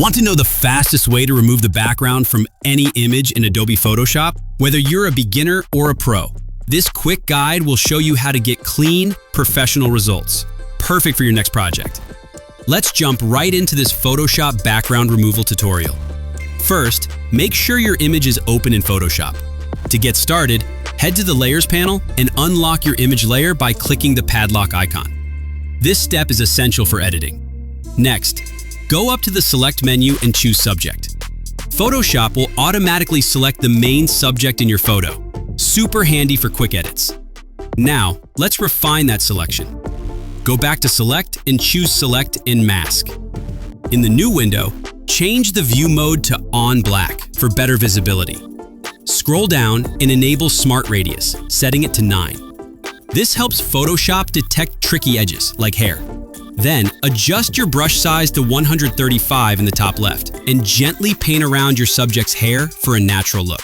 Want to know the fastest way to remove the background from any image in Adobe Photoshop? Whether you're a beginner or a pro, this quick guide will show you how to get clean, professional results. Perfect for your next project. Let's jump right into this Photoshop background removal tutorial. First, make sure your image is open in Photoshop. To get started, head to the Layers panel and unlock your image layer by clicking the padlock icon. This step is essential for editing. Next, go up to the Select menu and choose Subject. Photoshop will automatically select the main subject in your photo. Super handy for quick edits. Now, let's refine that selection. Go back to Select and choose Select in Mask. In the new window, change the view mode to On Black for better visibility. Scroll down and enable Smart Radius, setting it to 9. This helps Photoshop detect tricky edges, like hair. Then, adjust your brush size to 135 in the top left and gently paint around your subject's hair for a natural look.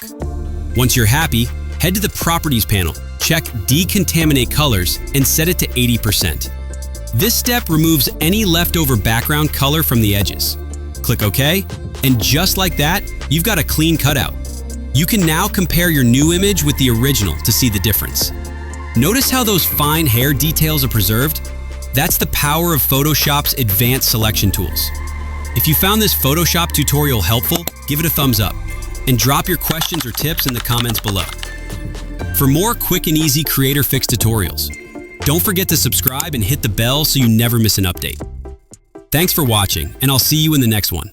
Once you're happy, head to the Properties panel, check Decontaminate Colors and set it to 80%. This step removes any leftover background color from the edges. Click OK, and just like that, you've got a clean cutout. You can now compare your new image with the original to see the difference. Notice how those fine hair details are preserved? That's the power of Photoshop's advanced selection tools. If you found this Photoshop tutorial helpful, give it a thumbs up and drop your questions or tips in the comments below. For more quick and easy Creator Fix tutorials, don't forget to subscribe and hit the bell so you never miss an update. Thanks for watching, and I'll see you in the next one.